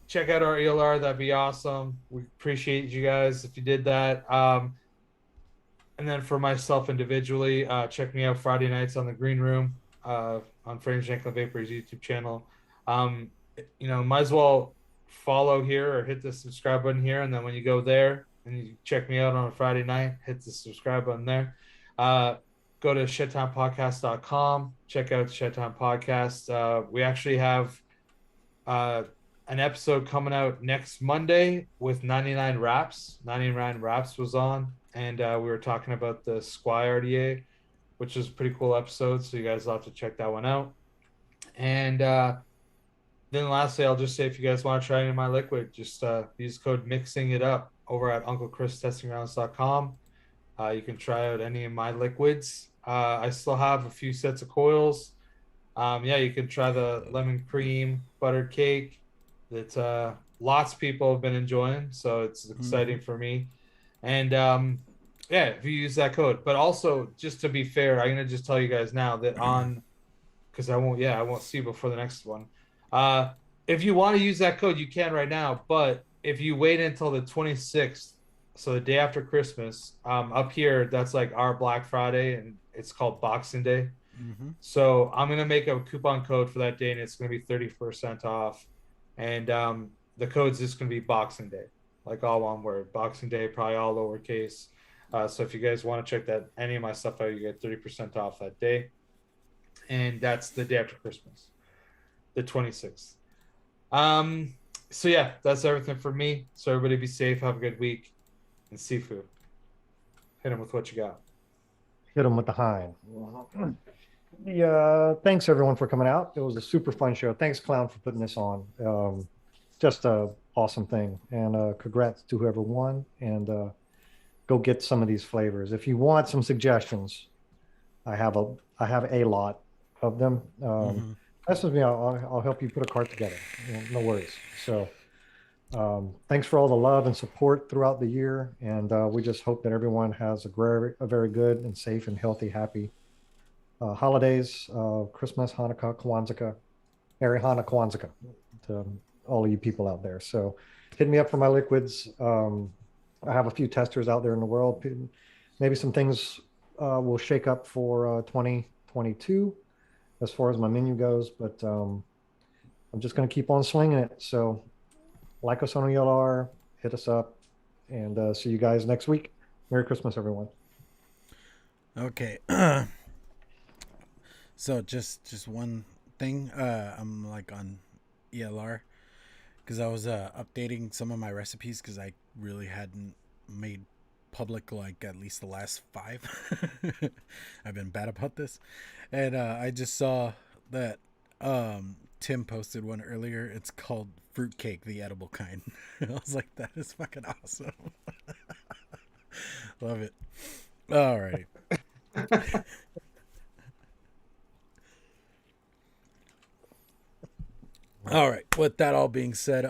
check out our ELR. That'd be awesome. We appreciate you guys if you did that. And then for myself individually, check me out Friday nights on the Green Room on Frames Janklin Vapors YouTube channel. Might as well follow here or hit the subscribe button here, and then when you go there and you check me out on a Friday night, hit the subscribe button there. Go to shittimepodcast.com. Check out the Shit Time Podcast. We actually have an episode coming out next Monday with 99 Wraps. 99 Wraps was on, and we were talking about the Squire RDA, which is a pretty cool episode. So you guys will have to check that one out. And then lastly, I'll just say if you guys want to try any of my liquid, just use code Mixing It Up over at UncleChrisTestingGrounds.com. You can try out any of my liquids. I still have a few sets of coils. Yeah, you can try the lemon cream buttered cake that lots of people have been enjoying. So it's exciting for me. And yeah, if you use that code. But also, just to be fair, I'm going to just tell you guys now that because I won't see before the next one. If you want to use that code, you can right now. But if you wait until the 26th, so the day after Christmas, up here, that's like our Black Friday, and it's called Boxing Day. Mm-hmm. So I'm gonna make a coupon code for that day, and it's gonna be 30% off. And the code's just gonna be Boxing Day, like all one word. Boxing Day, probably all lowercase. So if you guys want to check that any of my stuff out, you get 30% off that day. And that's the day after Christmas, the 26th. So yeah, that's everything for me. So everybody be safe, have a good week, and Sifu, hit him with what you got. Hit them with the hind. Yeah, thanks everyone for coming out. It was a super fun show. Thanks, Clown, for putting this on. Just a awesome thing. And congrats to whoever won. And go get some of these flavors. If you want some suggestions, I have a lot of them. That's with me. I'll help you put a cart together. No worries. So thanks for all the love and support throughout the year. And we just hope that everyone has a very good and safe and healthy, happy holidays, Christmas, Hanukkah, Kwanzaa, Merry Hanukkah, Kwanzaa to all of you people out there. So hit me up for my liquids. I have a few testers out there in the world. Maybe some things will shake up for 2022 as far as my menu goes, but I'm just going to keep on slinging it. So like us on ELR, hit us up, and see you guys next week. Merry Christmas, everyone. Okay. So just one thing. I'm like on ELR because I was updating some of my recipes because I really hadn't made public like at least the last 5. I've been bad about this, and I just saw that Tim posted one earlier. It's called fruitcake, the edible kind. I was like, that is fucking awesome. Love it. All right. All right. With that all being said,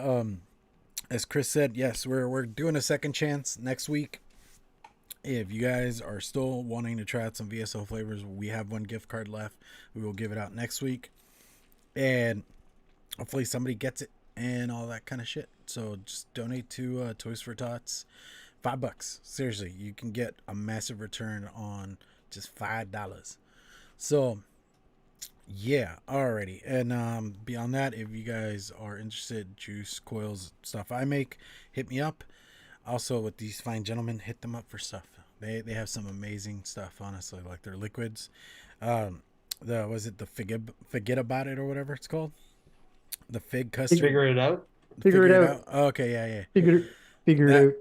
as Chris said, yes, we're doing a second chance next week. If you guys are still wanting to try out some VSO flavors, we have one gift card left. We will give it out next week, and hopefully somebody gets it and all that kind of shit. So just donate to Toys for Tots. $5. Seriously, you can get a massive return on just $5. So yeah, alrighty. And beyond that, if you guys are interested, juice, coils, stuff I make, hit me up. Also, with these fine gentlemen, hit them up for stuff. They have some amazing stuff, honestly, like their liquids. Forget About It or whatever it's called? The fig custard. Figure it out. Figure it out. Oh, okay, yeah. Figure it out.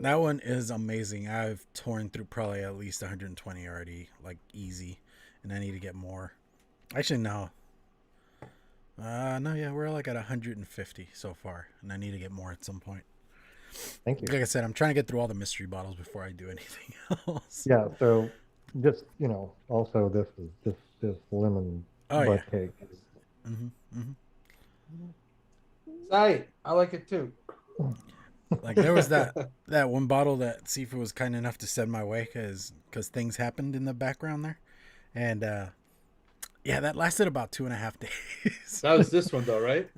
That one is amazing. I've torn through probably at least 120 already, like easy, and I need to get more. Actually, no. We're like at 150 so far, and I need to get more at some point. Thank you. Like I said, I'm trying to get through all the mystery bottles before I do anything else. Yeah. So just also this lemon butt cake. I like it too. Like there was that one bottle that Sifu was kind enough to send my way because things happened in the background there, and yeah, that lasted about 2.5 days. That was this one though, right?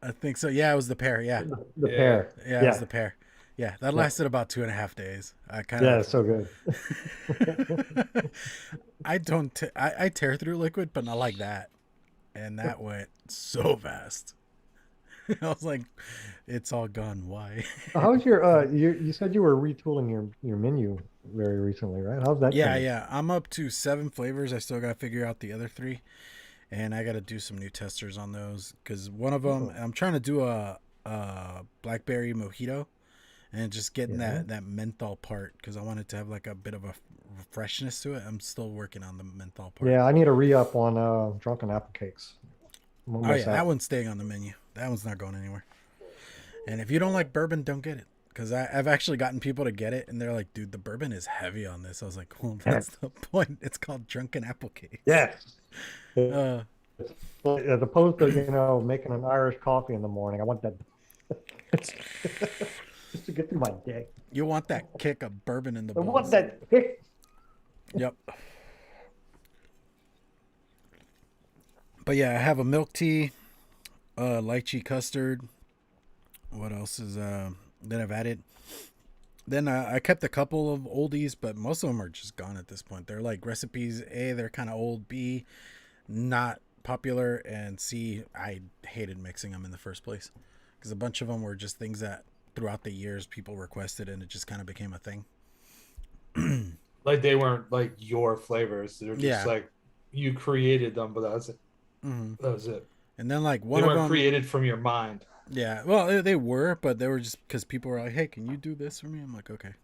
I think so. Yeah, it was the pear. Yeah, the pear. Yeah, it was the pear. Yeah, that lasted about 2.5 days. I kind of it's so good. I tear through liquid, but not like that, and that went so fast. I was like, it's all gone. Why? How's your you said you were retooling your menu very recently, right? How's that going? Yeah. I'm up to 7 flavors. I still got to figure out the other 3. and I got to do some new testers on those because one of them I'm trying to do a blackberry mojito, and just getting that menthol part because I wanted to have like a bit of a freshness to it. I'm still working on the menthol part. Yeah, I need a re-up on drunken apple cakes. Oh yeah, that one's staying on the menu. That one's not going anywhere. And if you don't like bourbon, don't get it. Because I've actually gotten people to get it, and they're like, dude, the bourbon is heavy on this. I was like, well, that's the point. It's called drunken apple cakes. Yes. As opposed to, making an Irish coffee in the morning. I want that just to get through my day. You want that kick of bourbon in the balls. I want that kick. Yep. But yeah, I have a milk tea, lychee custard. What else is that I've added? Then I kept a couple of oldies, but most of them are just gone at this point. They're like recipes. A, they're kind of old. B, not popular. And C, I hated mixing them in the first place because a bunch of them were just things that throughout the years people requested, and it just kind of became a thing. Like they weren't like your flavors. They're just like you created them, but that was it. Mm-hmm. That was it. And then like they weren't created from your mind. Yeah, well, they were, but they were just because people were like, "Hey, can you do this for me?" I'm like, "Okay,"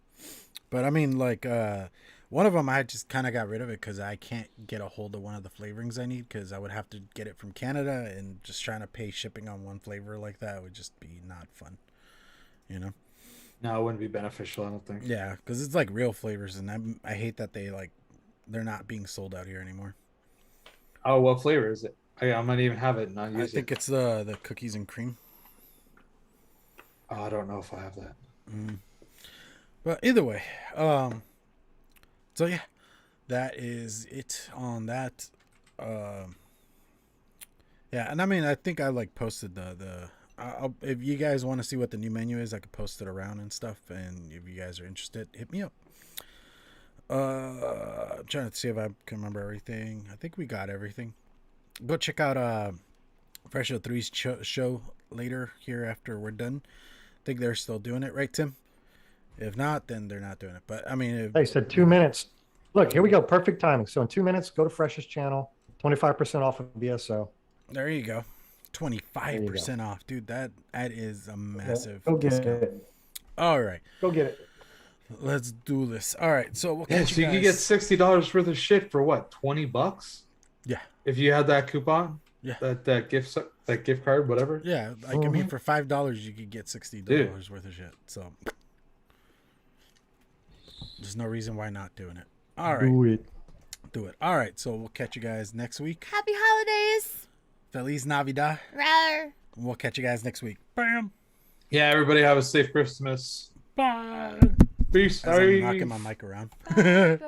but I mean, like, one of them I just kind of got rid of it because I can't get a hold of one of the flavorings I need because I would have to get it from Canada, and just trying to pay shipping on one flavor like that would just be not fun, No, it wouldn't be beneficial. I don't think. Yeah, because it's like real flavors, and I hate that they're not being sold out here anymore. Oh, what flavor is it? I might even have it and not use it. I think it's the cookies and cream. Oh, I don't know if I have that. But either way, so yeah, that is it on that. Yeah, and I mean, I think I like posted if you guys want to see what the new menu is, I could post it around and stuff. And if you guys are interested, hit me up. I'm trying to see if I can remember everything. I think we got everything. Go check out Fresh 3's show later here after we're done. I think they're still doing it, right, Tim? If not, then they're not doing it. But I mean, they said 2 minutes. Look, here we go. Perfect timing. So in 2 minutes, go to Fresh's channel. 25% off of VSO. There you go. 25% off, dude. That is a massive go get discount. it. All right, go get it. Let's do this. All right, so we'll catch so you can get $60 worth of shit for what? $20? Yeah. If you had that coupon. Yeah. That gift card, whatever. Yeah, like I mean, for $5 you could get $60 worth of shit. So there's no reason why not doing it. All right. Do it. All right. So we'll catch you guys next week. Happy holidays. Feliz Navidad. Rawr. We'll catch you guys next week. Bam. Yeah, everybody have a safe Christmas. Bye. Peace. As I'm knocking my mic around. Bye.